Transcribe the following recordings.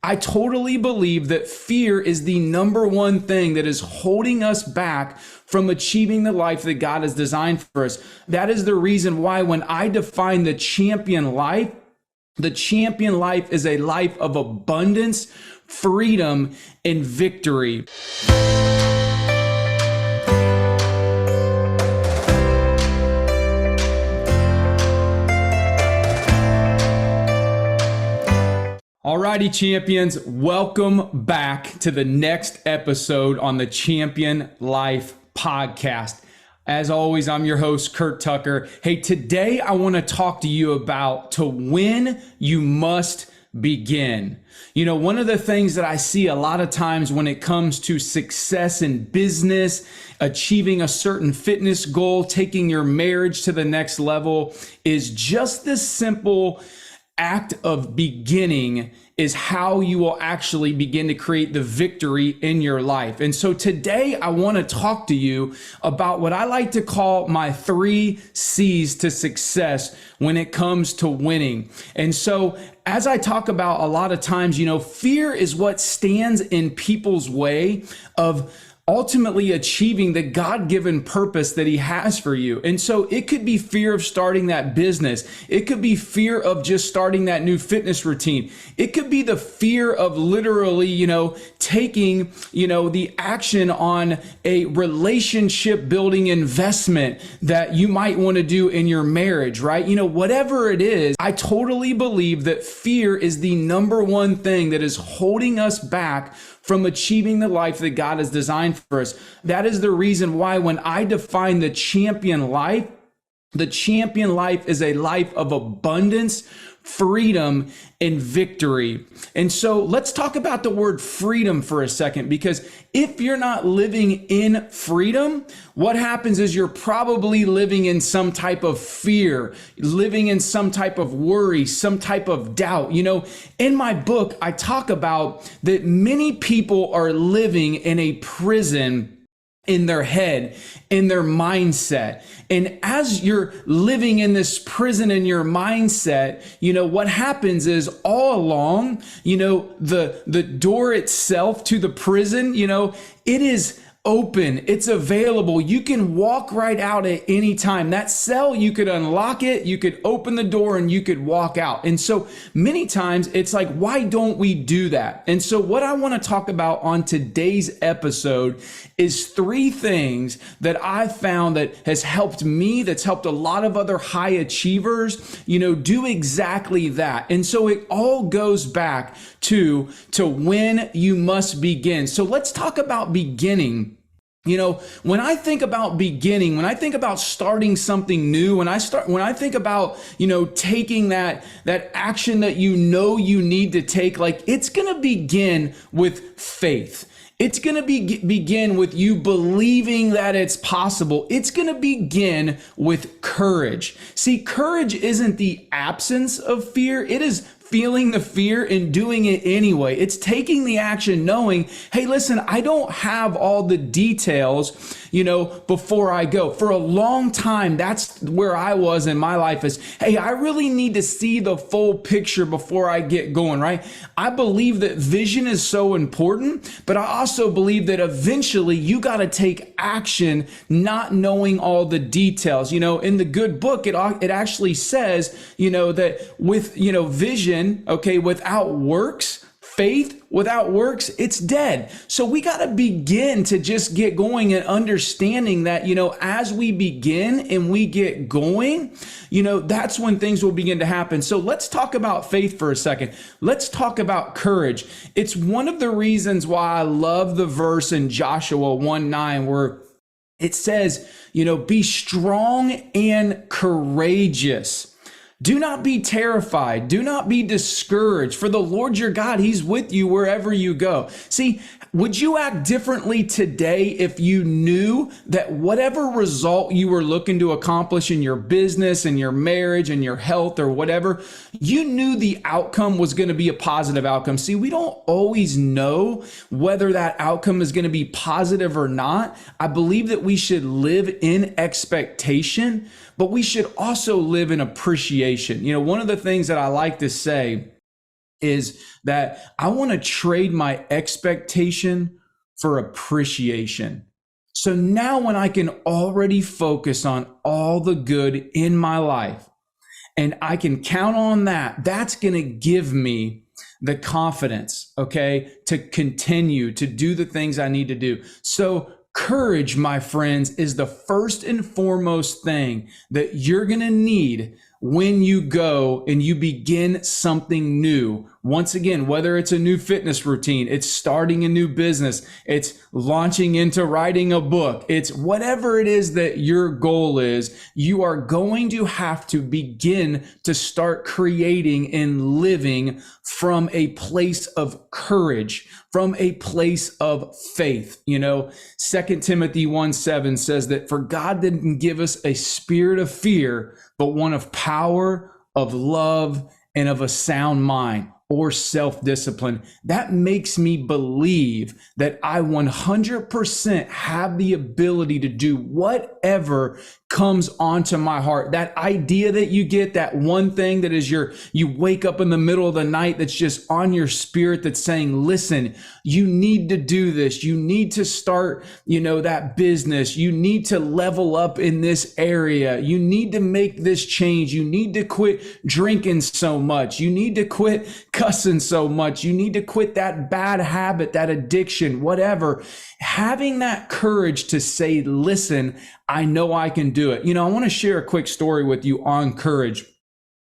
I totally believe that fear is the number one thing that is holding us back from achieving the life that God has designed for us. That is the reason why when I define the champion life is a life of abundance, freedom, and victory. Alrighty, champions, welcome back to the next episode on the Champion Life podcast. As always, I'm your host, Curt Tucker. Hey, today I want to talk to you about to win, you must begin. You know, one of the things that I see a lot of times when it comes to success in business, achieving a certain fitness goal, taking your marriage to the next level is just this simple act of beginning is how you will actually begin to create the victory in your life. And so today I want to talk to you about what I like to call my 3 C's to success when it comes to winning. And so as I talk about a lot of times, you know, fear is what stands in people's way of ultimately achieving the God-given purpose that he has for you. And so it could be fear of starting that business. It could be fear of just starting that new fitness routine. It could be the fear of literally, taking, the action on a relationship building investment that you might want to do in your marriage, right? Whatever it is, I totally believe that fear is the number one thing that is holding us back from achieving the life that God has designed for us. That is the reason why when I define the champion life is a life of abundance, freedom, and victory. And so let's talk about the word freedom for a second, because if you're not living in freedom, what happens is you're probably living in some type of fear, living in some type of worry, some type of doubt. In my book, I talk about that many people are living in a prison in their head, in their mindset. And as you're living in this prison in your mindset, what happens is all along, the door itself to the prison, it is open, it's available. You can walk right out at any time. That cell, you could unlock it, you could open the door, and you could walk out. And so many times it's like, why don't we do that? And so what I want to talk about on today's episode is 3 things that I found that has helped me, that's helped a lot of other high achievers, do exactly that. And so it all goes back to when you must begin. So let's talk about beginning. When I think about beginning, when I think about starting something new, when I think about, taking that action that you need to take, like it's going to begin with faith. It's going to begin with you believing that it's possible. It's going to begin with courage. See, courage isn't the absence of fear. It is feeling the fear and doing it anyway. It's taking the action knowing, hey, listen, I don't have all the details, before I go. For a long time, that's where I was in my life is, hey, I really need to see the full picture before I get going, right? I believe that vision is so important, but I also believe that eventually you got to take action not knowing all the details. In the good book, it actually says, that with, vision, without works, faith without works, it's dead. So we got to begin to just get going and understanding that, as we begin and we get going, that's when things will begin to happen. So let's talk about faith for a second. Let's talk about courage. It's one of the reasons why I love the verse in Joshua 1:9 where it says, be strong and courageous. Do not be terrified. Do not be discouraged. For the Lord your God, he's with you wherever you go. See, would you act differently today if you knew that whatever result you were looking to accomplish in your business, in your marriage, in your health, or whatever, you knew the outcome was going to be a positive outcome? See, we don't always know whether that outcome is going to be positive or not. I believe that we should live in expectation, but we should also live in appreciation. One of the things that I like to say is that I want to trade my expectation for appreciation. So now when I can already focus on all the good in my life and I can count on that, that's going to give me the confidence, okay, to continue to do the things I need to do. So courage, my friends, is the first and foremost thing that you're going to need when you go and you begin something new. Once again, whether it's a new fitness routine, it's starting a new business, it's launching into writing a book, it's whatever it is that your goal is, you are going to have to begin to start creating and living from a place of courage, from a place of faith. You know, 2 Timothy 1:7 says that for God didn't give us a spirit of fear, but one of power, of love, and of a sound mind, or self-discipline. That makes me believe that I 100% have the ability to do whatever comes onto my heart. That idea that you get, that one thing that is you wake up in the middle of the night that's just on your spirit that's saying, listen, you need to do this. You need to start, that business. You need to level up in this area. You need to make this change. You need to quit drinking so much. You need to quit cussing so much. You need to quit that bad habit, that addiction, whatever. Having that courage to say, listen, I know I can do it. I want to share a quick story with you on courage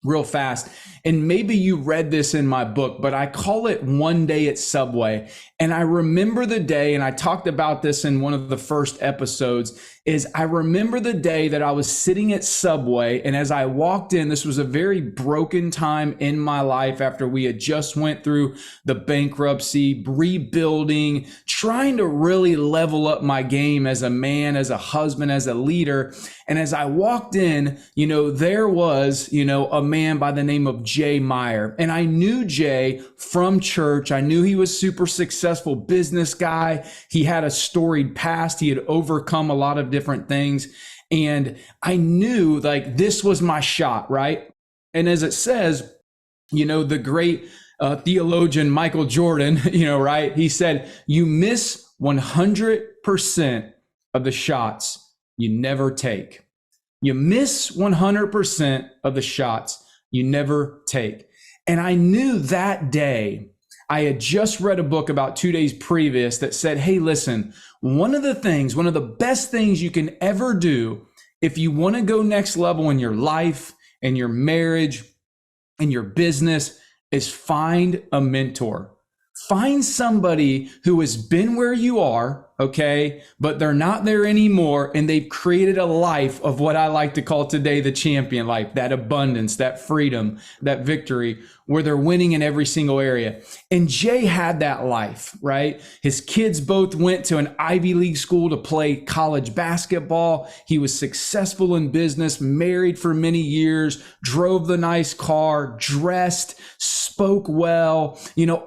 real fast. And maybe you read this in my book, but I call it One Day at Subway. And I remember the day, and I talked about this in one of the first episodes, is I remember the day that I was sitting at Subway. And as I walked in, this was a very broken time in my life after we had just went through the bankruptcy, rebuilding, trying to really level up my game as a man, as a husband, as a leader. And as I walked in, there was, a man by the name of Jay Meyer. And I knew Jay from church. I knew he was super successful business guy. He had a storied past. He had overcome a lot of different things. And I knew this was my shot, right? And as it says, the great theologian Michael Jordan, right? He said, you miss 100% of the shots you never take. You miss 100% of the shots you never take. And I knew that day, I had just read a book about 2 days previous that said, hey, listen, one of the best things you can ever do if you want to go next level in your life and your marriage and your business is find a mentor. Find somebody who has been where you are, okay, but they're not there anymore, and they've created a life of what I like to call today the champion life, that abundance, that freedom, that victory, where they're winning in every single area. And Jay had that life, right? His kids both went to an Ivy League school to play college basketball. He was successful in business, married for many years, drove the nice car, dressed, spoke well,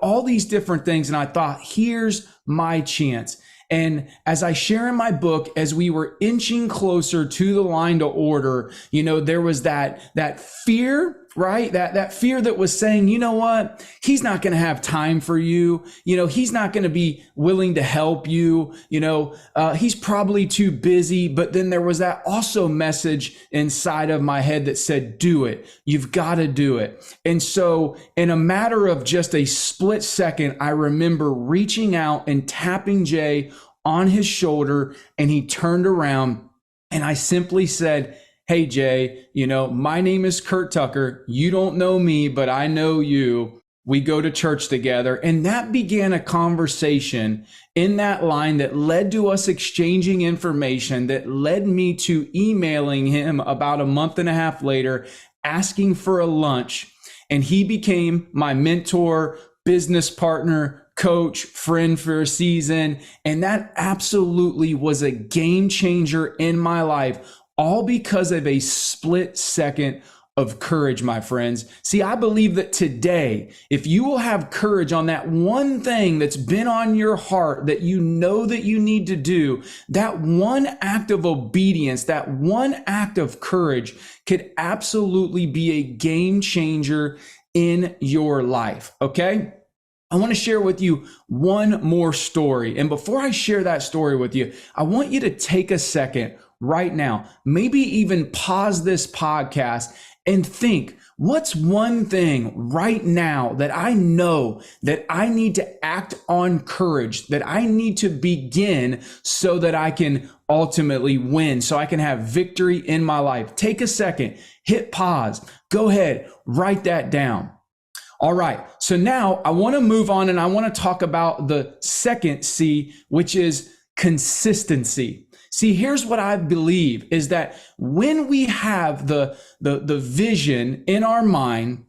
all these different things. And I thought, here's my chance. And as I share in my book, as we were inching closer to the line to order, there was that fear, right? That fear that was saying, you know what? He's not going to have time for you. He's not going to be willing to help you. He's probably too busy. But then there was that also message inside of my head that said, do it. You've got to do it. And so in a matter of just a split second, I remember reaching out and tapping Jay on his shoulder, and he turned around and I simply said, hey, Jay, my name is Curt Tucker. You don't know me, but I know you. We go to church together. And that began a conversation in that line that led to us exchanging information, that led me to emailing him about a month and a half later, asking for a lunch. And he became my mentor, business partner, coach, friend for a season. And that absolutely was a game changer in my life. All because of a split second of courage, my friends. See, I believe that today, if you will have courage on that one thing that's been on your heart that you know that you need to do, that one act of obedience, that one act of courage could absolutely be a game changer in your life. Okay. I want to share with you one more story. And before I share that story with you, I want you to take a second right now, maybe even pause this podcast and think, what's one thing right now that I know that I need to act on courage, that I need to begin so that I can ultimately win, so I can have victory in my life? Take a second, hit pause, go ahead, write that down. All right, so now I want to move on and I want to talk about the second C, which is consistency. See, here's what I believe is that when we have the vision in our mind,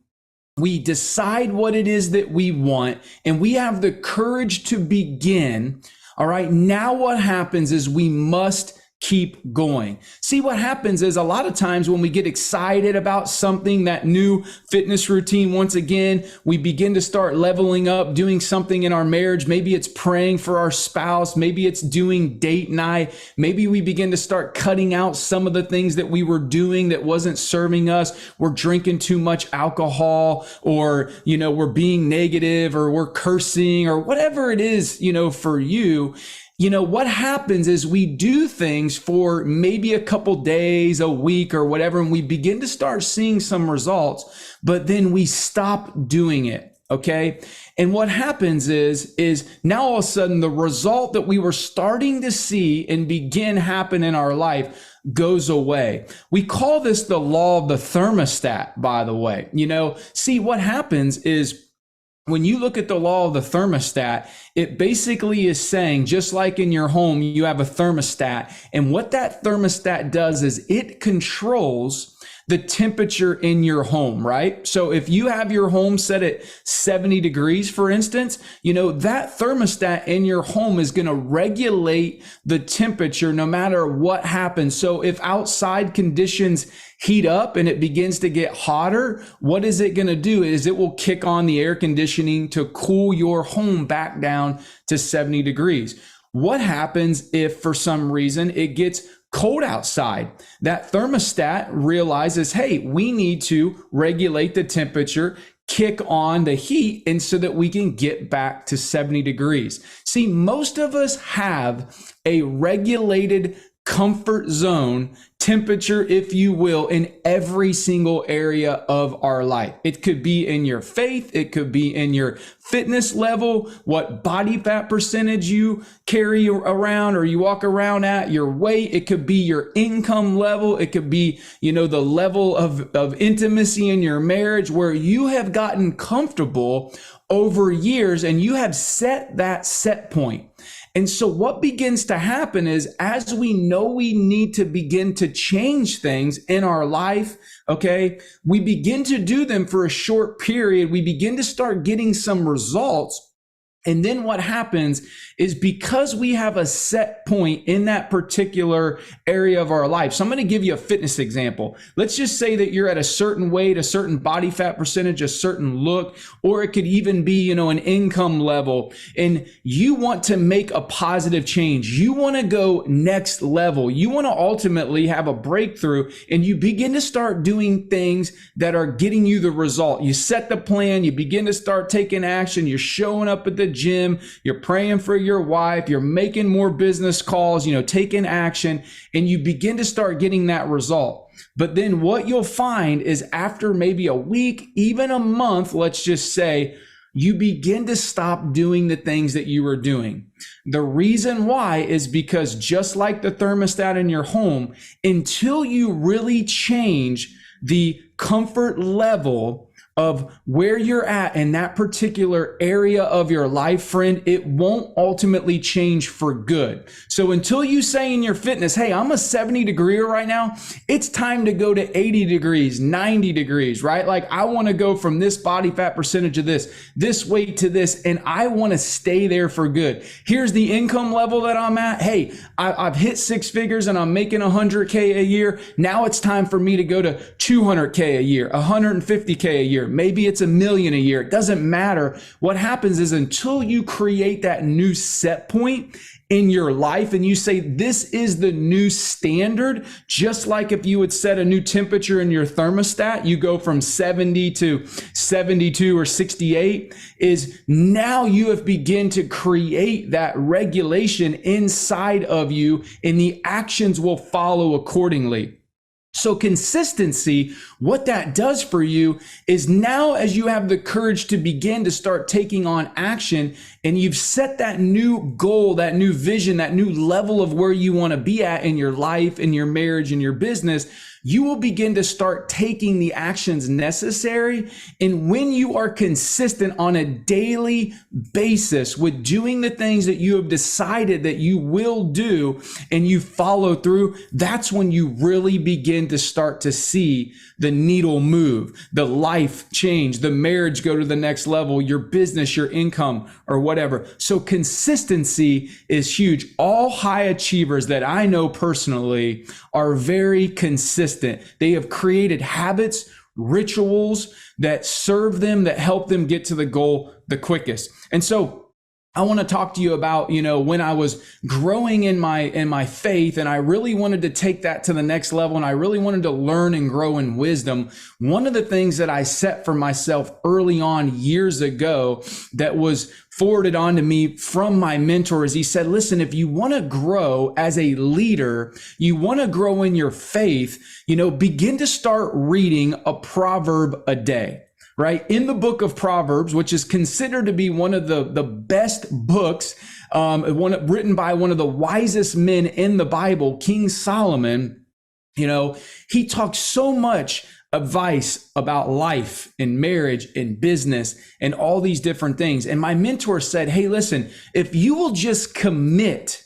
we decide what it is that we want, and we have the courage to begin. All right, now what happens is we must keep going. See, what happens is a lot of times when we get excited about something, that new fitness routine, once again, we begin to start leveling up, doing something in our marriage. Maybe it's praying for our spouse. Maybe it's doing date night. Maybe we begin to start cutting out some of the things that we were doing that wasn't serving us. We're drinking too much alcohol, or, we're being negative, or we're cursing, or whatever it is, for you. What happens is we do things for maybe a couple days, a week, or whatever, and we begin to start seeing some results, but then we stop doing it. Okay. And what happens is now all of a sudden the result that we were starting to see and begin happen in our life goes away. We call this the law of the thermostat, by the way. See, what happens is, when you look at the law of the thermostat, it basically is saying, just like in your home, you have a thermostat. And what that thermostat does is it controls the temperature in your home, right? So if you have your home set at 70 degrees, for instance, that thermostat in your home is going to regulate the temperature no matter what happens. So if outside conditions heat up and it begins to get hotter, what is it going to do is it will kick on the air conditioning to cool your home back down to 70 degrees. What happens if for some reason it gets cold outside? That thermostat realizes, hey, we need to regulate the temperature, kick on the heat, and so that we can get back to 70 degrees. See, most of us have a regulated comfort zone temperature, if you will, in every single area of our life. It could be in your faith. It could be in your fitness level, what body fat percentage you carry around or you walk around at, your weight. It could be your income level. It could be, the level of intimacy in your marriage, where you have gotten comfortable over years and you have set that set point. And so what begins to happen is, as we know we need to begin to change things in our life, okay, we begin to do them for a short period. We begin to start getting some results. And then what happens is, because we have a set point in that particular area of our life. So I'm going to give you a fitness example. Let's just say that you're at a certain weight, a certain body fat percentage, a certain look, or it could even be, an income level, and you want to make a positive change. You want to go next level. You want to ultimately have a breakthrough, and you begin to start doing things that are getting you the result. You set the plan, you begin to start taking action, you're showing up at the gym, you're praying for your wife, you're making more business calls, taking action, and you begin to start getting that result. But then what you'll find is, after maybe a week, even a month, let's just say, you begin to stop doing the things that you were doing. The reason why is because, just like the thermostat in your home, until you really change the comfort level of where you're at in that particular area of your life, friend, it won't ultimately change for good. So until you say in your fitness, hey, I'm a 70 degreer right now, it's time to go to 80 degrees, 90 degrees, right? Like, I want to go from this body fat percentage of this weight to this, and I want to stay there for good. Here's the income level that I'm at. Hey, I've hit six figures and I'm making 100K a year. Now it's time for me to go to 200K a year, 150K a year. year. Maybe it's 1 million a year. It doesn't matter. What happens is until you create that new set point in your life and you say, this is the new standard, just like if you would set a new temperature in your thermostat, you go from 70 to 72 or 68, is now you have begun to create that regulation inside of you and the actions will follow accordingly. So consistency, what that does for you is now as you have the courage to begin to start taking on action and you've set that new goal, that new vision, that new level of where you want to be at in your life, in your marriage, in your business, you will begin to start taking the actions necessary. And when you are consistent on a daily basis with doing the things that you have decided that you will do and you follow through, that's when you really begin to start to see the needle move, the life change, the marriage go to the next level, your business, your income, or whatever. So consistency is huge. All high achievers that I know personally are very consistent. They have created habits, rituals that serve them, that help them get to the goal the quickest. And so I want to talk to you about, when I was growing in my faith and I really wanted to take that to the next level and I really wanted to learn and grow in wisdom. One of the things that I set for myself early on years ago that was forwarded on to me from my mentor is he said, listen, if you want to grow as a leader, you want to grow in your faith, begin to start reading a proverb a day. Right? In the book of Proverbs, which is considered to be one of the best books, written by one of the wisest men in the Bible, King Solomon, he talks so much advice about life and marriage and business and all these different things. And my mentor said, hey, listen, if you will just commit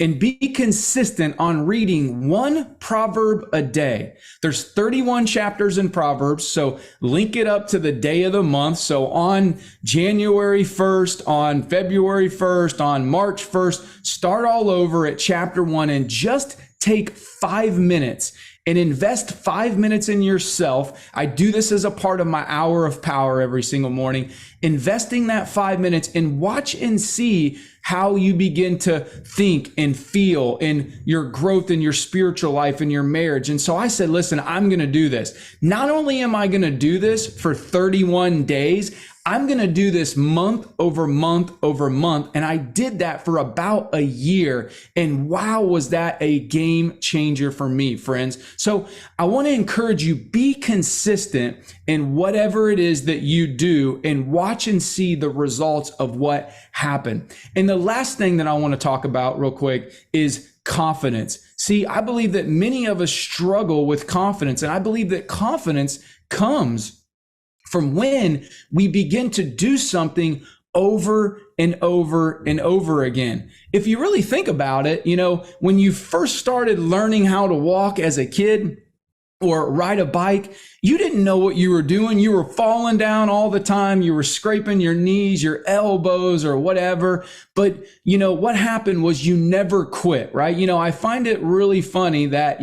and be consistent on reading one proverb a day. There's 31 chapters in Proverbs, so link it up to the day of the month. So on January 1st, on February 1st, on March 1st, start all over at chapter 1 and just take 5 minutes and invest 5 minutes in yourself. I do this as a part of my hour of power every single morning, investing that 5 minutes and watch and see how you begin to think and feel in your growth in your spiritual life and your marriage. And so I said, listen, I'm going to do this. Not only am I going to do this for 31 days, I'm going to do this month over month over month. And I did that for about a year. And wow, was that a game changer for me, friends. So I want to encourage you, be consistent in whatever it is that you do and watch and see the results of what happened. And the last thing that I want to talk about real quick is confidence. See, I believe that many of us struggle with confidence, and I believe that confidence comes from when we begin to do something over and over and over again. If you really think about it, when you first started learning how to walk as a kid or ride a bike, you didn't know what you were doing. You were falling down all the time. You were scraping your knees, your elbows, or whatever. But, what happened was you never quit, right? I find it really funny that,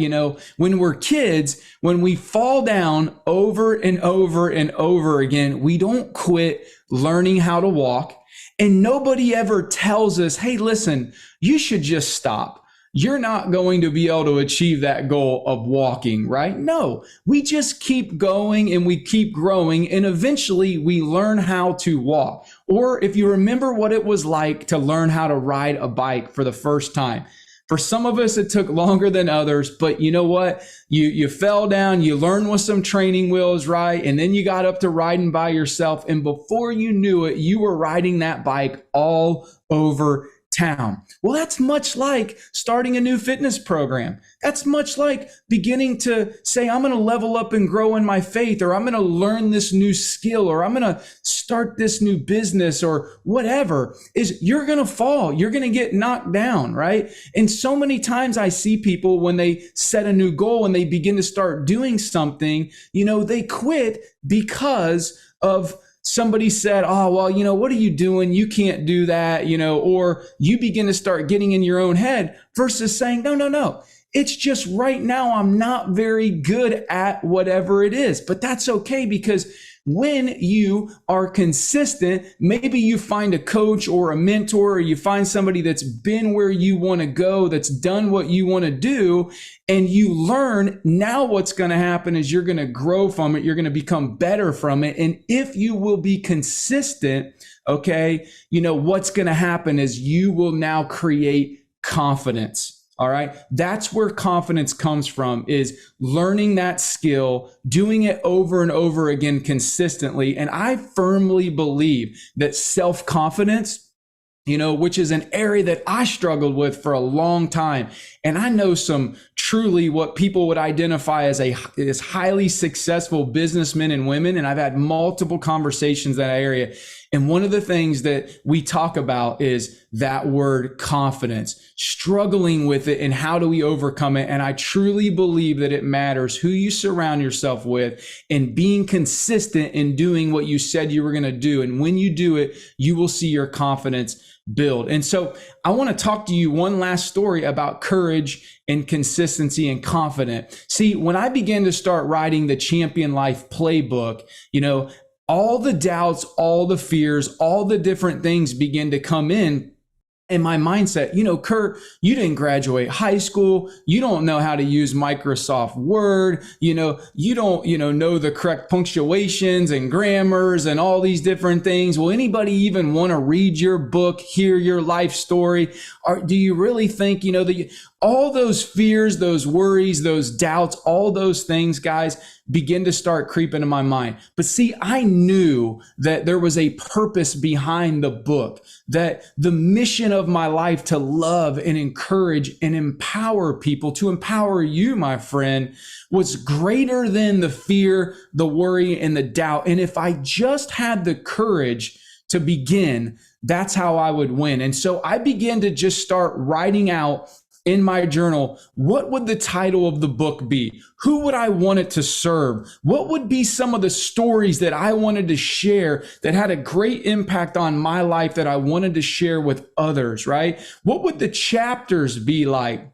when we're kids, when we fall down over and over and over again, we don't quit learning how to walk. And nobody ever tells us, hey, listen, you should just stop. You're not going to be able to achieve that goal of walking, right? No, we just keep going and we keep growing and eventually we learn how to walk. Or if you remember what it was like to learn how to ride a bike for the first time. For some of us, it took longer than others, but you know what? You fell down, you learned with some training wheels, right? And then you got up to riding by yourself. And before you knew it, you were riding that bike all over town. Well, that's much like starting a new fitness program. That's much like beginning to say, I'm going to level up and grow in my faith, or I'm going to learn this new skill, or I'm going to start this new business, or whatever. Is you're going to fall. You're going to get knocked down, right? And so many times I see people when they set a new goal and they begin to start doing something, they quit because of somebody said, oh, well, what are you doing? You can't do that, or you begin to start getting in your own head versus saying, no. It's just right now I'm not very good at whatever it is, but that's okay because when you are consistent, maybe you find a coach or a mentor, or you find somebody that's been where you want to go, that's done what you want to do, and you learn. Now what's going to happen is you're going to grow from it. You're going to become better from it. And if you will be consistent, okay, what's going to happen is you will now create confidence. All right. That's where confidence comes from, is learning that skill, doing it over and over again consistently. And I firmly believe that self-confidence, which is an area that I struggled with for a long time. And I know some truly what people would identify as highly successful businessmen and women. And I've had multiple conversations in that area. And one of the things that we talk about is that word confidence, struggling with it, and how do we overcome it? And I truly believe that it matters who you surround yourself with, and being consistent in doing what you said you were going to do. And when you do it, you will see your confidence build. And so I want to talk to you one last story about courage and consistency and confidence. See, when I began to start writing the Champion Life playbook, all the doubts, all the fears, all the different things begin to come in my mindset. Curt, you didn't graduate high school. You don't know how to use Microsoft Word. You don't, know the correct punctuations and grammars and all these different things. Will anybody even want to read your book, hear your life story? Or do you really think, that all those fears, those worries, those doubts, all those things, guys, begin to start creeping in my mind. But see, I knew that there was a purpose behind the book, that the mission of my life to love and encourage and empower people, to empower you, my friend, was greater than the fear, the worry, and the doubt. And if I just had the courage to begin, that's how I would win. And so I began to just start writing out in my journal, what would the title of the book be? Who would I want it to serve? What would be some of the stories that I wanted to share that had a great impact on my life that I wanted to share with others, right? What would the chapters be like?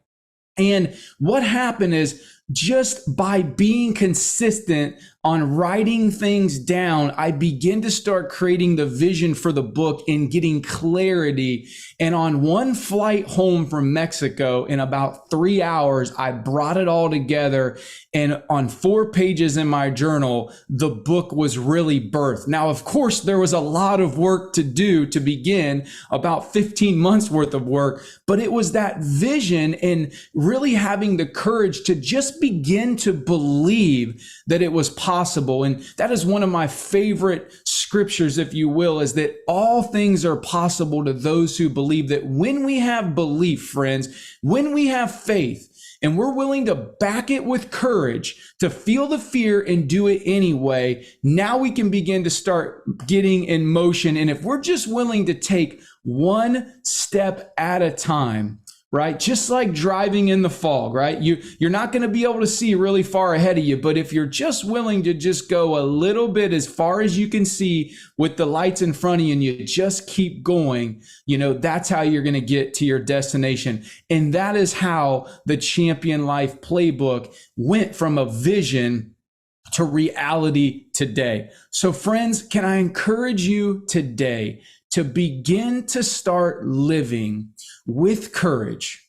And what happened is, just by being consistent on writing things down, I begin to start creating the vision for the book and getting clarity. And on one flight home from Mexico, in about 3 hours, I brought it all together. And on 4 pages in my journal, the book was really birthed. Now, of course, there was a lot of work to do to begin, about 15 months worth of work, but it was that vision and really having the courage to just begin to believe that it was possible. And that is one of my favorite scriptures, if you will, is that all things are possible to those who believe. That when we have belief, friends, when we have faith, and we're willing to back it with courage, to feel the fear and do it anyway, now we can begin to start getting in motion. And if we're just willing to take one step at a time, right? Just like driving in the fog, right? You're not going to be able to see really far ahead of you, but if you're just willing to just go a little bit as far as you can see with the lights in front of you, and you just keep going, that's how you're going to get to your destination. And that is how the Champion Life playbook went from a vision to reality today. So friends, can I encourage you today to begin to start living with courage,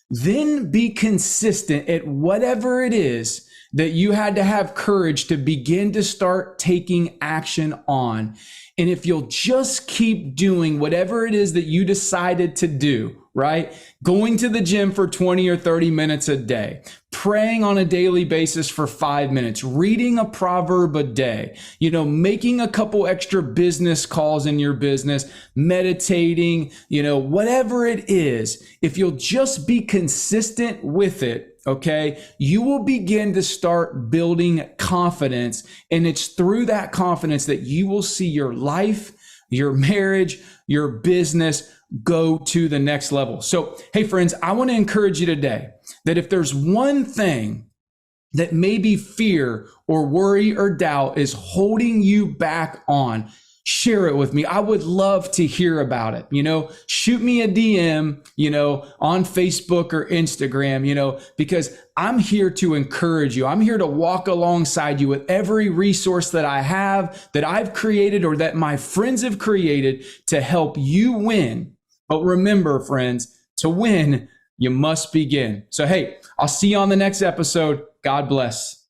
then be consistent at whatever it is that you had to have courage to begin to start taking action on. And if you'll just keep doing whatever it is that you decided to do, right? Going to the gym for 20 or 30 minutes a day, praying on a daily basis for 5 minutes, reading a proverb a day, making a couple extra business calls in your business, meditating, whatever it is, if you'll just be consistent with it, okay, you will begin to start building confidence. And it's through that confidence that you will see your life, your marriage, your business go to the next level. So, hey friends, I want to encourage you today that if there's one thing that maybe fear or worry or doubt is holding you back on, share it with me. I would love to hear about it. Shoot me a DM, on Facebook or Instagram, because I'm here to encourage you. I'm here to walk alongside you with every resource that I have, that I've created, or that my friends have created to help you win. But remember, friends, to win, you must begin. So, hey, I'll see you on the next episode. God bless.